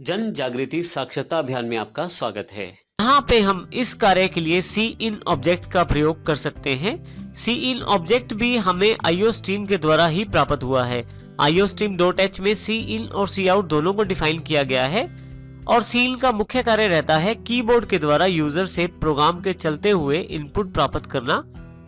जन जागृति साक्षरता अभियान में आपका स्वागत है। यहाँ पे हम इस कार्य के लिए सी इन ऑब्जेक्ट का प्रयोग कर सकते हैं। सी इन ऑब्जेक्ट भी हमें IOStream के द्वारा ही प्राप्त हुआ है। IOStream.h में सी इन और सी आउट दोनों को डिफाइन किया गया है और सी इन का मुख्य कार्य रहता है कीबोर्ड के द्वारा यूजर से प्रोग्राम के चलते हुए इनपुट प्राप्त करना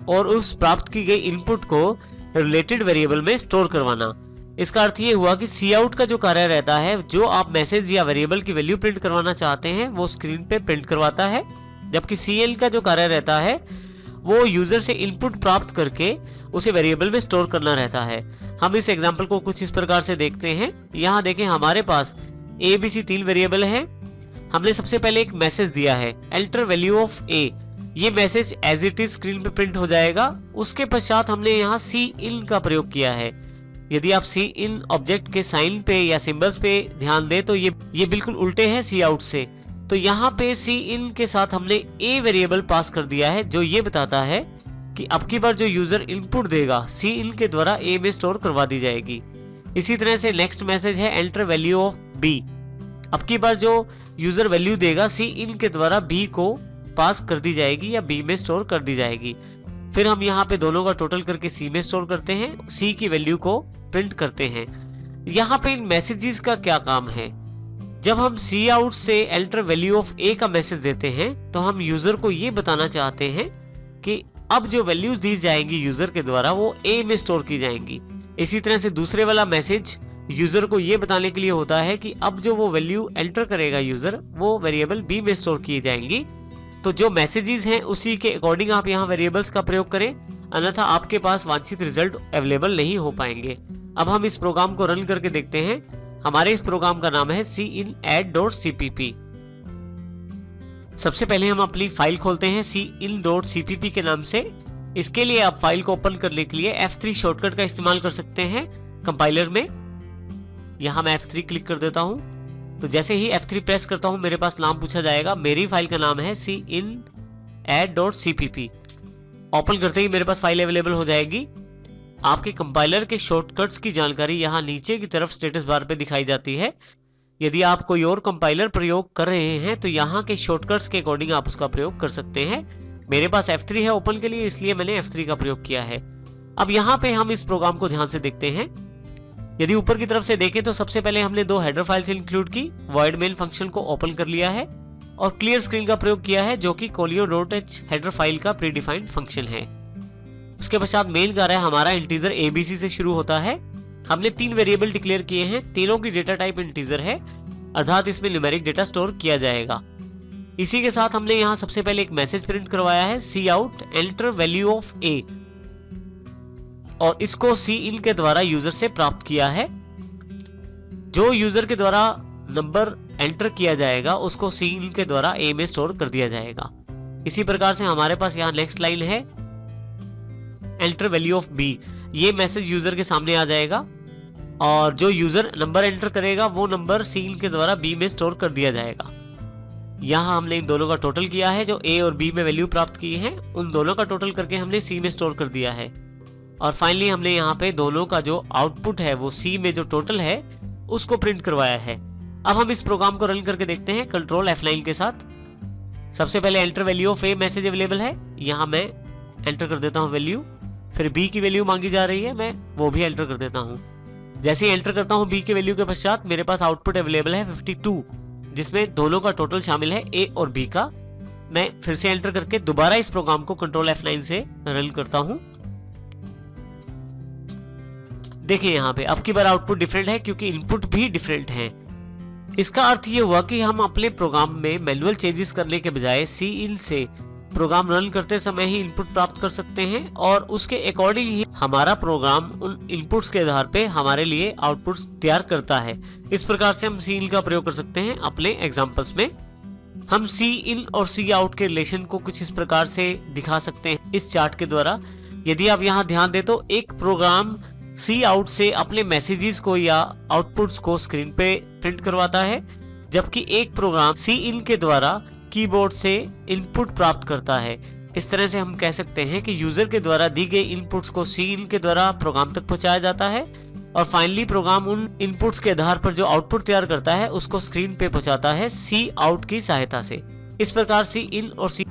और उस प्राप्त की गई इनपुट को रिलेटेड वेरिएबल में स्टोर करवाना। इसका अर्थ ये हुआ कि सी आउट का जो कार्य रहता है, जो आप मैसेज या वेरिएबल की वैल्यू प्रिंट करवाना चाहते हैं वो स्क्रीन पे प्रिंट करवाता है, जबकि सी एल का जो कार्य रहता है वो यूजर से इनपुट प्राप्त करके उसे वेरिएबल में स्टोर करना रहता है। हम इस एग्जांपल को कुछ इस प्रकार से देखते हैं। यहाँ देखें, हमारे पास ABC 3 वेरिएबल है। हमने सबसे पहले एक मैसेज दिया है एंटर वैल्यू ऑफ A। ये message as it is screen पे प्रिंट हो जाएगा। उसके पश्चात हमने यहाँ सी इन का प्रयोग किया है। यदि आप सी इन ऑब्जेक्ट के साइन पे या सिंबल्स पे ध्यान दें तो ये बिल्कुल उल्टे हैं सी आउट से। तो यहाँ पे सी इन के साथ हमने A वेरिएबल पास कर दिया है, जो ये बताता है कि अब की बार जो यूजर इनपुट देगा सी इन के द्वारा A में स्टोर करवा दी जाएगी। इसी तरह से नेक्स्ट मैसेज है एंटर वैल्यू ऑफ B। अब की बार जो यूजर वैल्यू देगा सी इन के द्वारा B को पास कर दी जाएगी या B में स्टोर कर दी जाएगी। फिर हम यहाँ पे दोनों का टोटल करके C में स्टोर करते हैं, C की वैल्यू को प्रिंट करते हैं। यहाँ पे इन मैसेजेस का क्या काम है? जब हम सी आउट से एंटर वैल्यू ऑफ A का मैसेज देते हैं तो हम यूजर को ये बताना चाहते हैं कि अब जो वैल्यूज दी जाएंगी यूजर के द्वारा वो A में स्टोर की जाएंगी। इसी तरह से दूसरे वाला मैसेज यूजर को ये बताने के लिए होता है कि अब जो वो वैल्यू एंटर करेगा यूजर वो वेरिएबल B में स्टोर की जाएंगी। तो जो मैसेजेस हैं उसी के अकॉर्डिंग आप यहाँ वेरिएबल्स का प्रयोग करें, अन्यथा आपके पास वांछित रिजल्ट अवेलेबल नहीं हो पाएंगे। अब हम इस प्रोग्राम को रन करके देखते हैं। हमारे इस प्रोग्राम का नाम है cinadd.cpp। सबसे पहले हम अपनी फाइल खोलते हैं cin.cpp के नाम से। इसके लिए आप फाइल को ओपन करने के लिए F3 शॉर्टकट का इस्तेमाल कर सकते हैं कंपाइलर में। यहाँ मैं F3 क्लिक कर देता हूँ। तो जैसे ही F3 प्रेस करता हूँ मेरे पास नाम पूछा जाएगा। मेरी फाइल का नाम है cinadd.cpp। ओपन करते ही मेरे पास फाइल अवेलेबल हो जाएगी। आपके कंपाइलर के शॉर्टकट्स की जानकारी यहाँ नीचे की तरफ स्टेटस बार पे दिखाई जाती है। यदि आप कोई और कंपाइलर प्रयोग कर रहे हैं तो यहाँ के शॉर्टकट्स के अकॉर्डिंग आप उसका प्रयोग कर सकते हैं। मेरे पास F3 है ओपन के लिए, इसलिए मैंने F3 का प्रयोग किया है। अब यहाँ पे हम इस प्रोग्राम को ध्यान से देखते हैं। यदि ऊपर की तरफ से देखें तो सबसे पहले हमने 2 हेडर फाइल्स इंक्लूड की, void main फंक्शन को ओपन कर लिया है और क्लियर स्क्रीन का प्रयोग किया है, जो कि colio.h हेडर फाइल का प्रीडिफाइंड फंक्शन है। उसके पश्चात मेन कार्य हमारा इंटीजर ABC से शुरू होता है। हमने 3 वेरिएबल डिक्लेयर किए हैं, तीनों की डेटा टाइप इंटीजर है, अर्थात इसमें न्यूमेरिक डेटा स्टोर किया जाएगा। इसी के साथ हमने यहाँ सबसे पहले एक मैसेज प्रिंट करवाया है cout enter value of A और इसको सी इन के द्वारा यूजर से प्राप्त किया है। जो यूजर के द्वारा नंबर एंटर किया जाएगा उसको सी इन के द्वारा A में स्टोर कर दिया जाएगा। इसी प्रकार से हमारे पास यहाँ नेक्स्ट लाइन है एंटर वैल्यू ऑफ B। ये मैसेज यूजर के सामने आ जाएगा और जो यूजर नंबर एंटर करेगा वो नंबर सी इन के द्वारा B में स्टोर कर दिया जाएगा। यहाँ हमने इन दोनों का टोटल किया है, जो A और B में वैल्यू प्राप्त की है उन दोनों का टोटल करके हमने C में स्टोर कर दिया है। और फाइनली हमने यहाँ पे दोनों का जो आउटपुट है वो C में जो टोटल है उसको प्रिंट करवाया है। अब हम इस प्रोग्राम को रन करके देखते हैं कंट्रोल F9 के साथ। सबसे पहले enter value of A message available है, यहाँ मैं एंटर कर देता हूँ वैल्यू। फिर B की वैल्यू मांगी जा रही है, मैं वो भी एंटर कर देता हूँ। जैसे ही एंटर करता हूँ B की वैल्यू के पश्चात मेरे पास आउटपुट अवेलेबल है 52, जिसमें दोनों का टोटल शामिल है A और B का। मैं फिर से एंटर करके दोबारा इस प्रोग्राम को कंट्रोल F9 से रन करता हूँ। देखिए यहाँ पे अब की बार आउटपुट डिफरेंट है क्योंकि इनपुट भी डिफरेंट है। इसका अर्थ ये हुआ कि हम अपने प्रोग्राम में मैनुअल चेंजेस करने के बजाय सी इन से प्रोग्राम रन करते समय ही इनपुट प्राप्त कर सकते हैं और उसके अकॉर्डिंग ही हमारा प्रोग्राम उन इनपुट्स के आधार पे हमारे लिए आउटपुट्स तैयार करता है। इस प्रकार से हम सी इन का प्रयोग कर सकते हैं अपने एग्जांपल्स में। हम सी इन और सी आउट के रिलेशन को कुछ इस प्रकार से दिखा सकते हैं इस चार्ट के द्वारा। यदि आप यहाँ ध्यान दें तो एक प्रोग्राम सी आउट से अपने मैसेजेस को या आउटपुट्स को स्क्रीन पे प्रिंट करवाता है, जबकि एक प्रोग्राम सी इन के द्वारा कीबोर्ड से इनपुट प्राप्त करता है। इस तरह से हम कह सकते हैं कि यूजर के द्वारा दी गई इनपुट्स को सी इन के द्वारा प्रोग्राम तक पहुंचाया जाता है और फाइनली प्रोग्राम उन इनपुट्स के आधार पर जो आउटपुट तैयार करता है उसको स्क्रीन पे पहुंचाता है सी आउट की सहायता से। इस प्रकार सी इन और सी